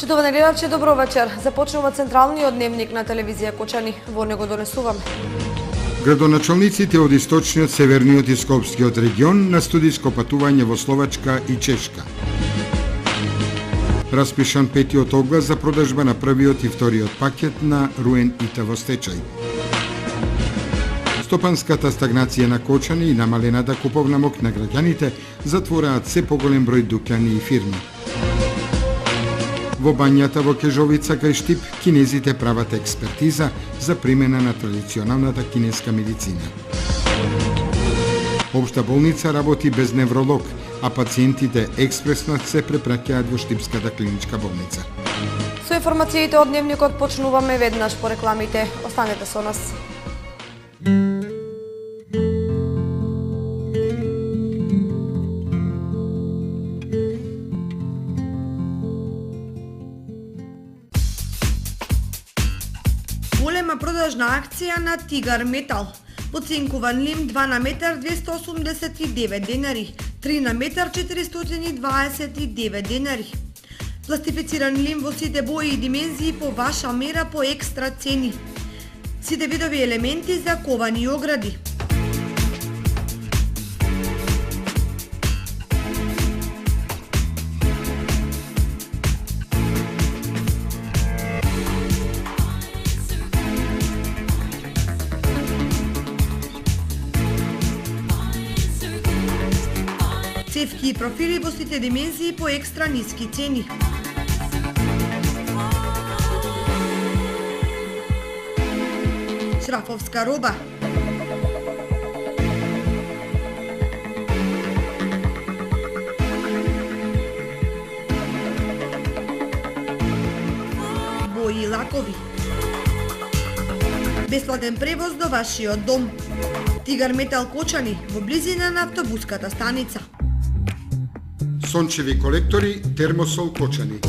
Почитувани гледачи, добро вечер. Започнува централниот дневник на телевизија Кочани. Во него донесуваме. Градоначалниците од источниот, северниот и скопскиот регион на студиско патување во Словачка и Чешка. Распишан петиот оглас за продажба на првиот и вториот пакет на Руен ИТ во стечај. Стопанската стагнација на Кочани и намалената куповна мок на граѓаните затвораат се поголем број дуќани и фирми. Во бањата во Кежовица кај Штип, кинезите прават експертиза за примена на традиционалната кинеска медицина. Општа болница работи без невролог, а пациентите експресно се препраќаат во Штипската клиничка болница. Со информациите од дневникот почнуваме веднаш по рекламите. Останете со нас. Голема продажна акција на Тигар Метал. Поценкуван лим 2 на метар 289 денари, 3 на метар 429 денари. Пластифициран лим во сите бои и димензии по ваша мера по екстра цени. Сите видови елементи за ковани огради. Цевки и профили во сите димензии по екстра ниски цени. Шрафовска роба. Бои и лакови. Бесплатен превоз до вашиот дом. Тигар Метал Кочани во близина на автобуската станица. Сончеви колектори, Термосол Кочани.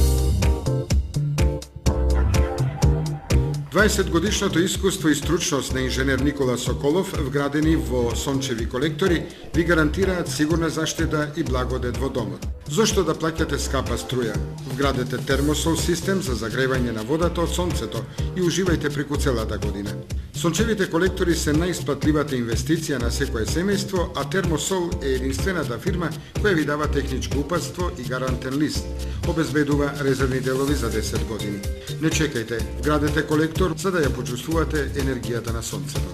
20 годишното искуство и стручност на инженер Никола Соколов, вградени во сончеви колектори, ви гарантираат сигурна заштита и благодет во домот. Зошто да плаќате скапа струја? Вградете Термосол систем за загревање на водата од сонцето и уживајте преку целата година. Сончевите колектори се најисплатливата инвестиција на секое семејство, а Термосол е единствената фирма која ви дава техничко упатство и гарантен лист. Обезбедува резервни делови за 10 години. Не чекајте, вградете колектор за да ја почувствувате енергијата на сонцето.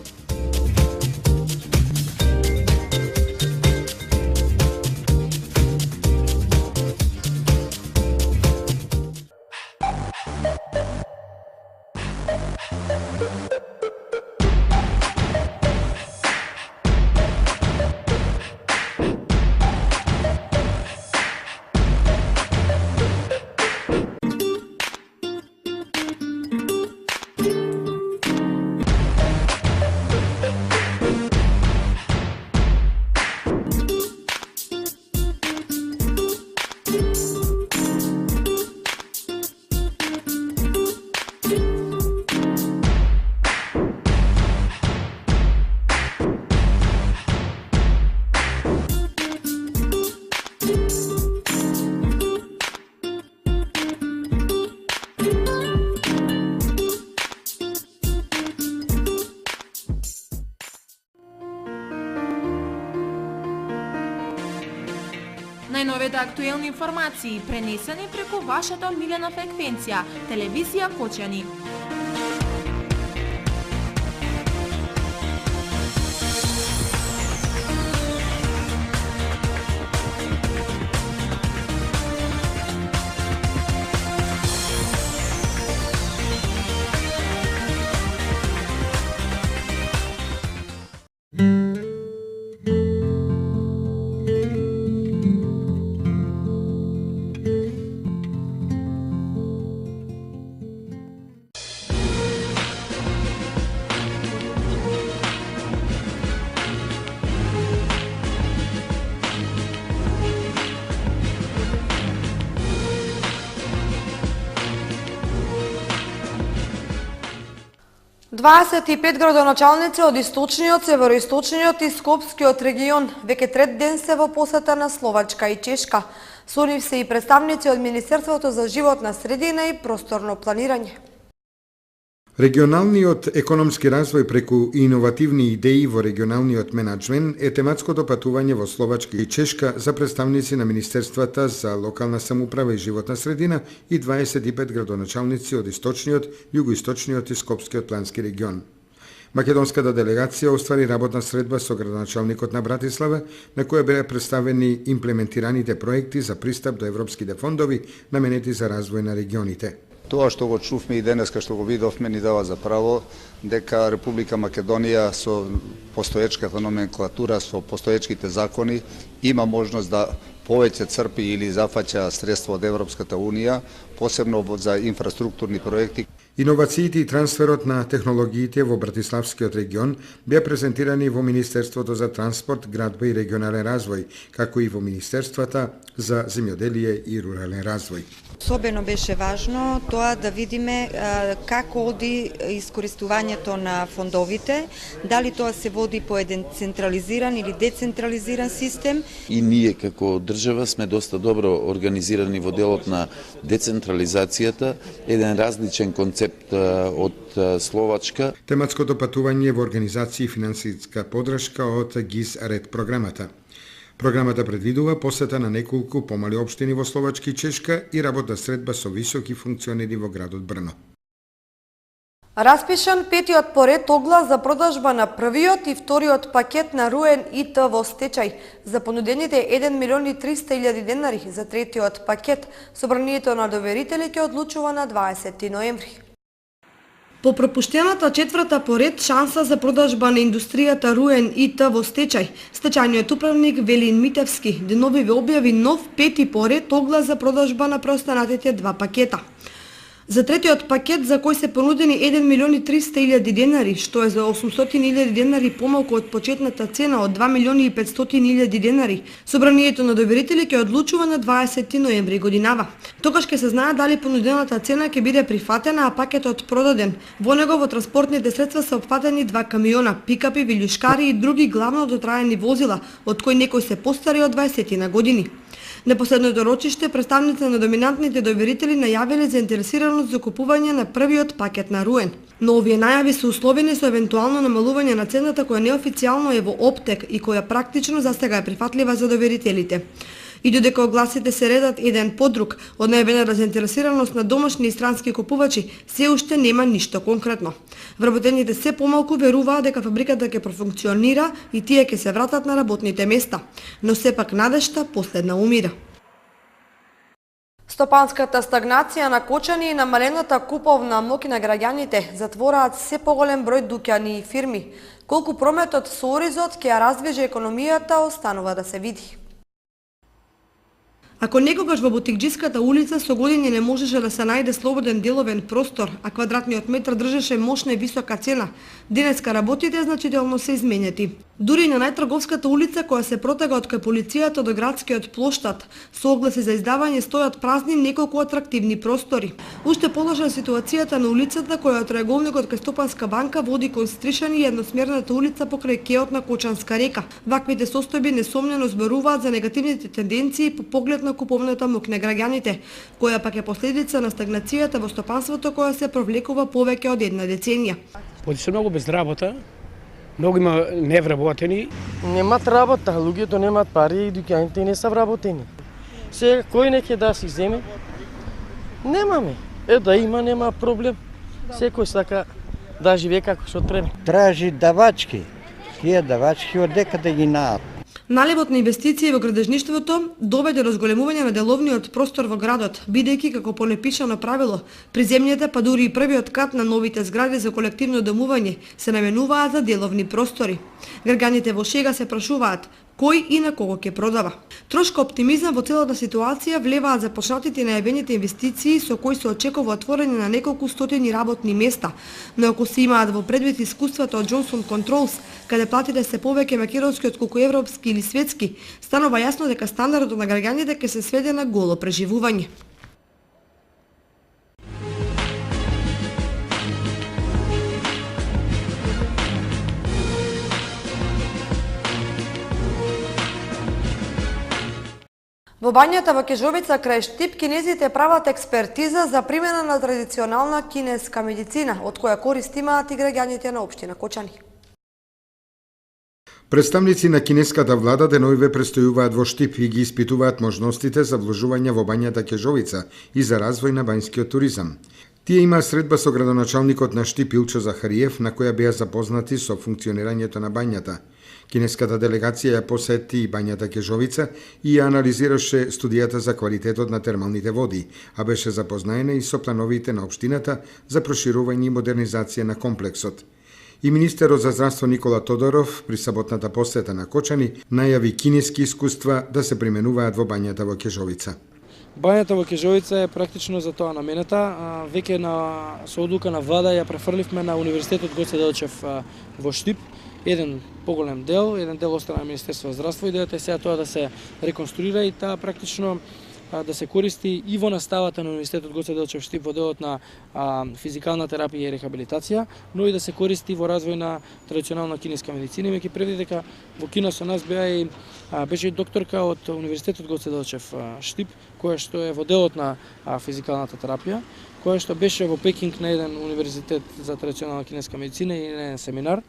Најновите актуелни информации пренесени преку вашата омилена фреквенција, телевизија Кочани. Дваесет и пет градоначалници од источниот, североисточниот и скопскиот регион веќе трет ден се во посета на Словачка и Чешка. Со нив се и представници од Министерството за животна средина и просторно планирање. Регионалниот економски развој преку иновативни идеи во регионалниот менаџмент е тематското патување во Словачка и Чешка за представници на Министерствата за локална самоуправа и животна средина и 25 градоначалници од источниот, југоисточниот и скопскиот плански регион. Македонската делегација оствари работна средба со градоначалникот на Братислава, на која беа представени имплементираните проекти за пристап до европските фондови наменети за развој на регионите. Тоа што го чувме и денеска што го видовме ни дава за право дека Република Македонија со постоечката номенклатура, со постоечките закони има можност да повеќе црпи или зафаќа средства од Европската Унија, посебно за инфраструктурни проекти. Иновациите и трансферот на технологиите во Братиславскиот регион беа презентирани во Министерството за транспорт, градба и регионален развој, како и во Министерствата за земјоделие и рурален развој. Особено беше важно тоа да видиме како оди искористувањето на фондовите, дали тоа се води по еден централизиран или децентрализиран систем. И ние како држава сме доста добро организирани во делот на децентрализацијата, еден различен концепт од Словачка. Тематското патување во организација и финансиска подршка од ГИЗ Ред програмата. Програмата предвидува посета на неколку помали општини во Словачка и Чешка и работна средба со високи функционери во градот Брно. Распишан петиот поред оглас за продажба на првиот и вториот пакет на Руен ИТ во стечај. За понудените 1.300.000 денари за третиот пакет, собранието на доверители ќе одлучува на 20 ноември. По пропуштената четврта поред шанса за продажба на индустријата Руен ИТ во стечај, стечајниот управник Велин Митевски деновиве објави нов пети поред оглас за продажба на преостанатите два пакета. За третиот пакет, за кој се понудени 1.300.000 денари, што е за 800.000 денари помалку од почетната цена од 2.500.000 денари, собранието на доверители ќе одлучува на 20 ноември годинава. Тогаш ќе се знае дали понудената цена ќе биде прифатена, а пакетот продаден. Во него во транспортните средства се опфатени два камиона, пикапи, вилјушкари и други главно дотраени возила, од кои некои се постари од 20 на години. На последното рочиште, представници на доминантните доверители најавиле заинтересираност за купување на првиот пакет на Руен. Но овие најави се условени со евентуално намалување на цената која неофицијално е во оптек и која практично застега е прифатлива за доверителите. И додека огласите се редат еден по друг, од најавената заинтересираност на домашни и странски купувачи, се уште нема ништо конкретно. Вработените се помалку веруваат дека фабриката ќе профункционира и тие ќе се вратат на работните места, но сепак надежта последна умира. Стопанската стагнација на кочани и намалената куповна моќ на граѓаните затвораат се поголем број дуќани и фирми. Колку прометот со оризот ќе ја развije економијата останува да се види. Ако некогаш во Бутикџиската улица со години не можеше да се најде слободен деловен простор, а квадратниот метар држеше мощна и висока цена, денеска работите значително се изменети. Дури на најтрговската улица која се протега од кај полицијата до градскиот плоштад, со огласи за издавање стојат празни неколку атрактивни простори. Уште полоша ситуацијата на улицата која од траеголникот кај Стопанска банка води кон Стришани и едносмерната улица покрај кеот на Кочанска река. Ваквите состојби несомнено зборуваат за негативните тенденции по поглед на куповната моќ на граѓаните, која пак е последица на стагнацијата во стопанството која се провлекува повеќе од една деценија. Поди се многу без работа, многу има невработени. Немат работа, луѓето немат пари и дуќаните не се вработени. Сега кој не ќе да си земе? Немаме. Да има, нема проблем. Секој сака да живее како што треба. Тражи давачки. Тие давачки од декаде ги наат. Наливот на инвестиции во градежништвото доведе до зголемување на деловниот простор во градот, бидејќи како по непишано правило, приземните па дури и првиот кат на новите згради за колективно домување се наменуваат за деловни простори. Граѓаните во шега се прашуваат кој и на кого ќе продава. Трошка оптимизам во целата ситуација влеваат започнатите најавените инвестиции со кои се очекува отворање на неколку стотини работни места, но ако се имаат во предвид искуствата од Johnson Controls, каде платите се повеќе македонски отколку европски или светски, станува јасно дека стандардот на граѓаните ќе се сведе на голо преживување. Во бањата во Кежовица крај Штип кинезите прават експертиза за примена на традиционална кинеска медицина, од која корист имаат и граѓаните на општина Кочани. Представници на кинеската влада деновиве престојуваат во Штип и ги испитуваат можностите за вложување во бањата Кежовица и за развој на бањскиот туризам. Тие имаа средба со градоначалникот на Штип Илчо Захариев, на која беа запознати со функционирањето на бањата. Кинеската делегација ја посети и бањата Кежовица и ја анализираше студијата за квалитетот на термалните води, а беше запознаена и со плановите на општината за проширување и модернизација на комплексот. И министерот за здравство Никола Тодоров при саботната посета на Кочани најави кинески искуства да се применуваат во бањата во Кежовица. Бањата во Кежовица е практично за тоа наменета. Веќе со одлука на влада ја префрливме на Универзитетот Гоце Делчев во Штип. Еден поголем дел, еден дел остана на Министерство за здравство. Идејата е сега тоа да се реконструира и таа практично да се користи и во наставата на Универзитетот Гоце Делчев Штип во делот на физикална терапија и рехабилитација, но и да се користи во развој на традиционална кинеска медицина. Имајќи предвид дека во Кина со нас беше и докторка од Универзитетот Гоце Делчев Штип, која што е во делот на физикалната терапија, која што беше во Пекинг на еден универзитет за традиционална кинеска медицина и на еден семинар.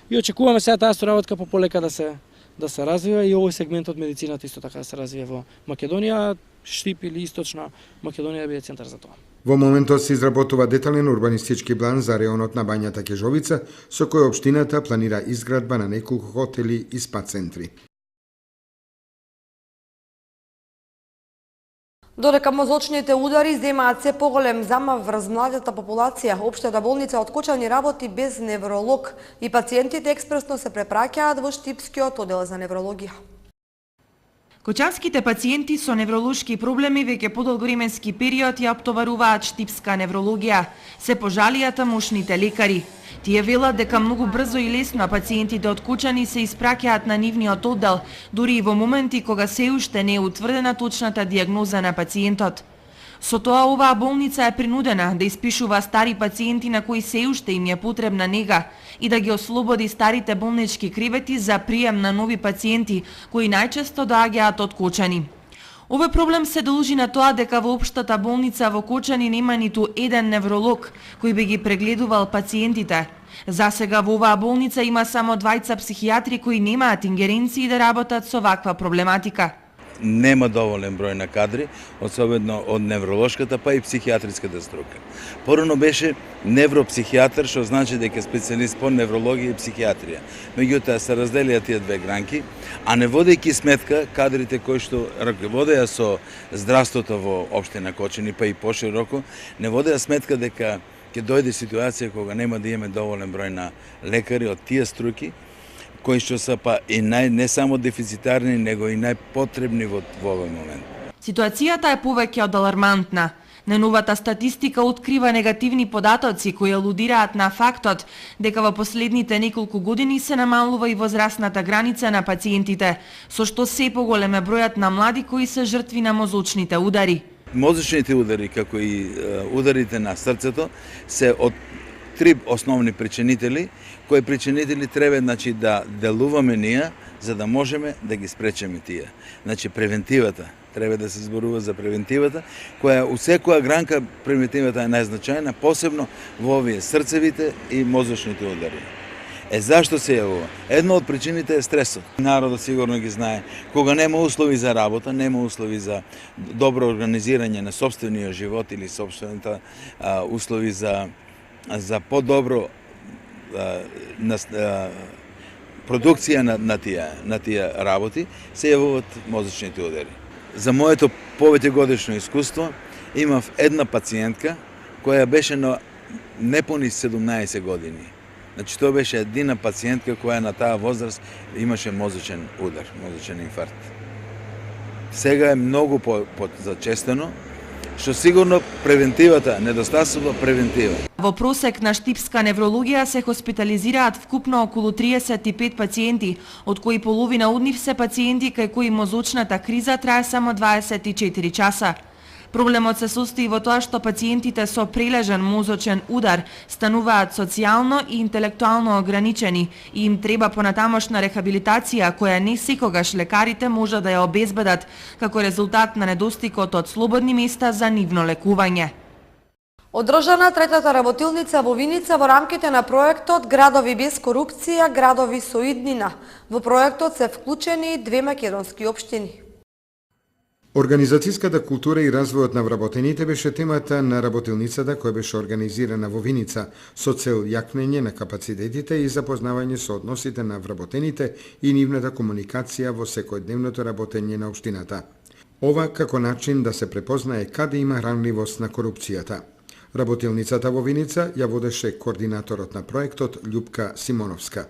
И очекуваме сега таа соработка полека да се развива и овој сегмент од медицината исто така да се развие во Македонија, Штип или Источна Македонија биде центар за тоа. Во моментот се изработува детален урбанистички план за реонот на бањата Кежовица, со кој општината планира изградба на неколку хотели и спа центри. Додека мозочните удари земаат се поголем замав врз младата популација, општата болница од Кочани работи без невролог и пациентите експресно се препраќаат во Штипскиот оддел за неврологија. Кочанските пациенти со невролошки проблеми веќе подолговременски период ја оптоваруваат Штипска неврологија. Се пожалија тамошните лекари. Тие велат дека многу брзо и лесно пациентите од Кочани се испраќаат на нивниот оддел, дури и во моменти кога се уште не е утврдена точната дијагноза на пациентот. Со тоа оваа болница е принудена да испишува стари пациенти на кои се уште им е потребна нега и да ги ослободи старите болнички кревети за прием на нови пациенти кои најчесто доаѓаат од Кочани. Овој проблем се должи на тоа дека во општата болница во Кочани нема ниту еден невролог кој би ги прегледувал пациентите. Засега во оваа болница има само 2 психијатри кои немаат ингеренции да работат со ваква проблематика. Нема доволен број на кадри, особено од невролошката па и психијатриската струка. Порано беше невропсихијатар, што значи дека специјалист по неврологија и психијатрија. Меѓутоа се разделија тие две гранки, а не водејќи сметка кадрите кои што раководеа со здравството во општина Кочани, па и пошироко, не водеа сметка дека ќе дојде ситуација кога нема да имаме доволен број на лекари од тие струки, кои што се па и не само дефицитарни, него и најпотребни во овој момент. Ситуацијата е повеќе од алармантна. Најновата статистика открива негативни податоци кои алудираат на фактот дека во последните неколку години се намалува и возрастната граница на пациентите, со што се поголем е бројот на млади кои се жртви на мозочните удари. Мозочните удари, како и ударите на срцето, се од 3 основни причинители, кои причинители треба да делуваме ние, за да можеме да ги спречеме тие. Превентивата, треба да се зборува за превентивата, која у секоја гранка превентивата е најзначајна, посебно во овие срцевите и мозочните удари. Зашто се јавува? Една од причините е стресот. Народот сигурно ги знае. Кога нема услови за работа, нема услови за добро организирање на сопствениот живот или сопствените услови за подобро продукција на тие работи, се јавуваат мозочните удари. За моето повеќегодишно искуство имав една пациентка која беше на непуни 17 години. Тоа беше едина пациентка која на таа возраст имаше мозочен удар, мозочен инфаркт. Сега е многу позачестено, што сигурно превентивата, недостасува превентива. Во просек на Штипска неврологија се хоспитализираат вкупно околу 35 пациенти, од кои половина од нив се пациенти кај кои мозочната криза трае само 24 часа. Проблемот се состои во тоа што пациентите со прележен мозочен удар стануваат социјално и интелектуално ограничени и им треба понатамошна рехабилитација која не секогаш лекарите може да ја обезбедат како резултат на недостигот од слободни места за нивно лекување. Одржана третата работилница во Виница во рамките на проектот Градови без корупција, градови со иднина. Во проектот се вклучени 2 македонски општини. Организацијската култура и развојот на вработените беше темата на работилницата која беше организирана во Виница со цел јакнење на капацитетите и запознавање со односите на вработените и нивната комуникација во секојдневното работење на општината. Ова како начин да се препознае каде има ранливост на корупцијата. Работилницата во Виница ја водеше координаторот на проектот Љупка Симоновска.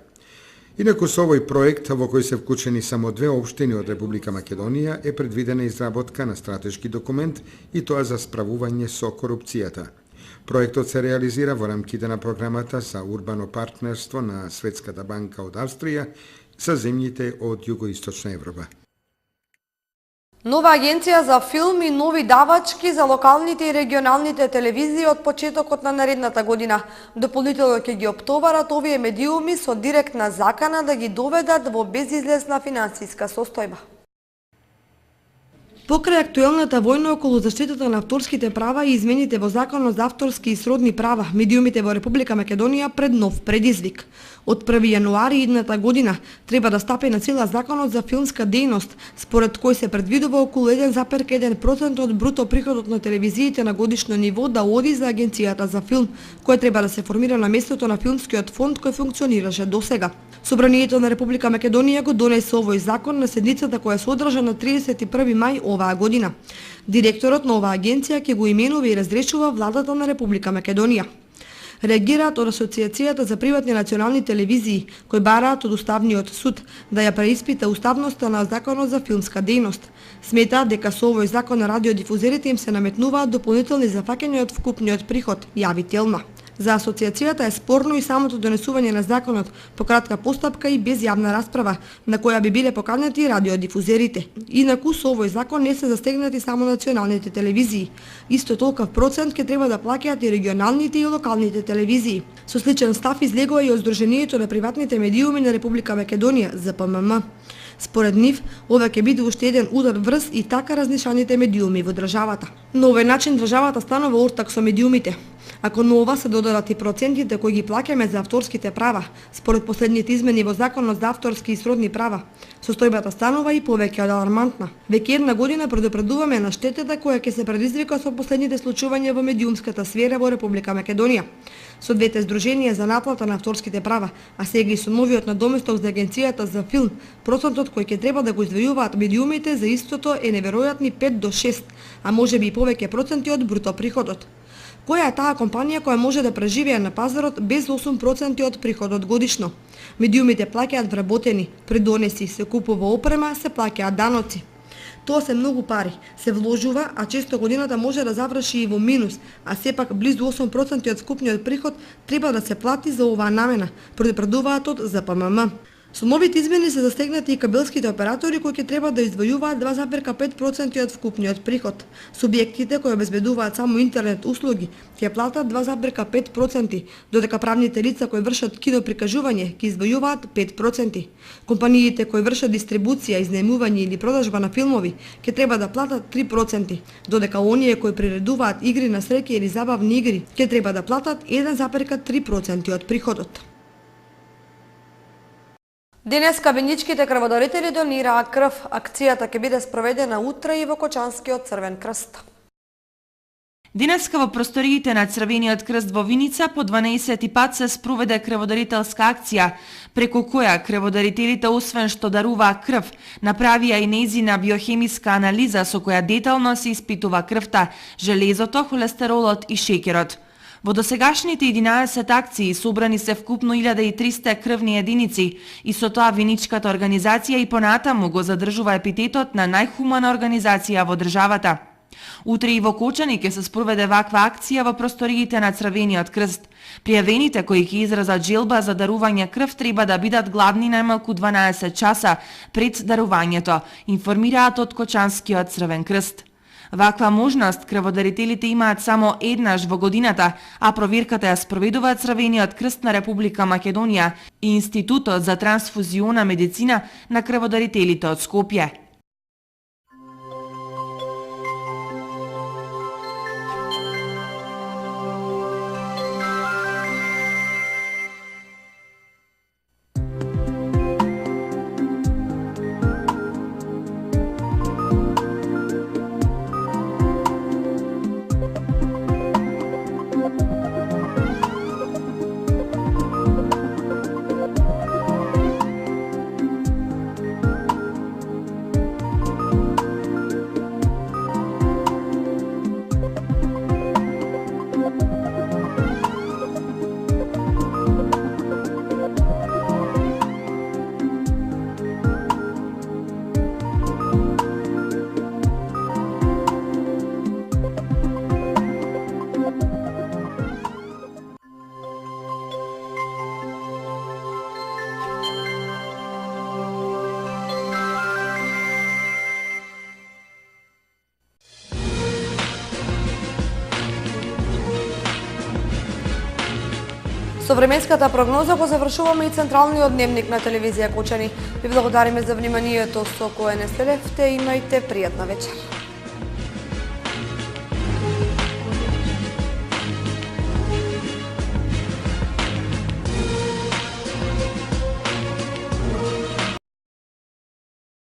Инаку со овој проект, во кој се вклучени само 2 општини од Република Македонија, е предвидена изработка на стратешки документ и тоа за справување со корупцијата. Проектот се реализира во рамките на програмата за урбано партнерство на Светската банка од Австрија со земјите од Југоисточна Европа. Нова агенција за филм и нови давачки за локалните и регионалните телевизии од почетокот на наредната година. Дополнително ќе ги оптоварат овие медиуми со директна закана да ги доведат во безизлезна финансиска состојба. Покрај актуелната војна околу заштитата на авторските права и измените во Законот за авторски и сродни права, медиумите во Република Македонија пред нов предизвик. Од 1 јануари идната година треба да стапи на сила Законот за филмска дејност, според кој се предвидува околу 1,1% од бруто приходот на телевизиите на годишно ниво да оди за Агенцијата за филм, која треба да се формира на местото на филмскиот фонд кој функционираше досега. Собранието на Република Македонија го донесе овој закон на седницата која се одржа на 31 мај оваа година. Директорот на оваа агенција ќе го именува и разрешува владата на Република Македонија. Реагираат од Асоциацијата за приватни национални телевизии, кои бараат од Уставниот суд да ја преиспита уставноста на Законот за филмска дејност. Сметаат дека со овој закон на радиодифузерите им се наметнуваат дополнителни зафаќања од вкупниот приход, јави Телма. За асоциацијата е спорно и самото донесување на законот по кратка постапка и без јавна расправа, на која би биле поканети и радиодифузерите. Инаку со овој закон не се застегнати само националните телевизии. Исто толков процент ќе треба да плаќаат и регионалните и локалните телевизии. Со сличен став излегува и од Сдруженијето на приватните медиуми на Република Македонија, ЗПММ. Според нив, ова ќе биде уште еден удар врз и така разнишаните медиуми во државата. На овој начин државата станува ортак со медиумите. Ако на ова се додадат и процентите кои ги плаќаме за авторските права, според последните измени во Законот за авторски и сродни права, состојбата станува и повеќе од алармантна. Веќе една година предупредуваме на штетата која ќе се предизвика со последните случувања во медиумската сфера во Република Македонија. Со двете здруженија за наплата на авторските права, а сега и со новиот надоместок за Агенцијата за филм, процентот кој ќе треба да го издвојуваат медиумите за истото е неверојатни 5 до 6, а можеби и повеќе проценти од бруто приходот. Која е таа компанија која може да преживее на пазарот без 8% од приходот годишно? Медиумите плаќаат вработени, придонеси, се купува опрема, се плаќаат даноци. Тоа се многу пари, се вложува, а често годината може да заврши и во минус, а сепак близу 8% од скупниот приход треба да се плати за оваа намена, предупредуваат од ЗПММ. Со новите измени се застегнати и кабелските оператори кои ќе треба да издвојуваат 2,5% од вкупниот приход. Субјектите кои обезбедуваат само интернет услуги ќе платат 2,5%, додека правните лица кои вршат киноприкажување ќе издвојуваат 5%. Компаниите кои вршат дистрибуција, изнаемување или продажба на филмови ќе треба да платат 3%, додека оние кои приредуваат игри на среќа или забавни игри ќе треба да платат 1,3% од приходот. Денес кабиничките крводарители донираа крв. Акцијата ќе биде спроведена утре и во Кочанскиот Црвен крст. Денеска во просториите на Црвениот крст во Виница по 12 пат се спроведе крводарителска акција, преку која крводарителите освен што даруваа крв, направија и нејзина биохемиска анализа со која детално се испитува крвта, железото, холестеролот и шеќерот. Во досегашните 11 акции собрани се вкупно 1300 крвни единици и со тоа Виничката организација и понатаму го задржува епитетот на најхумана организација во државата. Утре и во Кочани ќе се спроведе ваква акција во просториите на Црвениот крст. Пријавените кои ќе изразат желба за дарување крв треба да бидат гладни најмалку 12 часа пред дарувањето, информираат од Кочанскиот Црвен крст. Ваква можност крводарителите имаат само еднаш во годината, а проверката ја спроведуваат Црвениот крст на Република Македонија и Институтот за трансфузиона медицина на крводарителите од Скопје. Со временската прогноза го завршуваме и централниот дневник на телевизија Кочани. Ви благодариме за вниманието со кое не следевте, имајте пријатна вечер.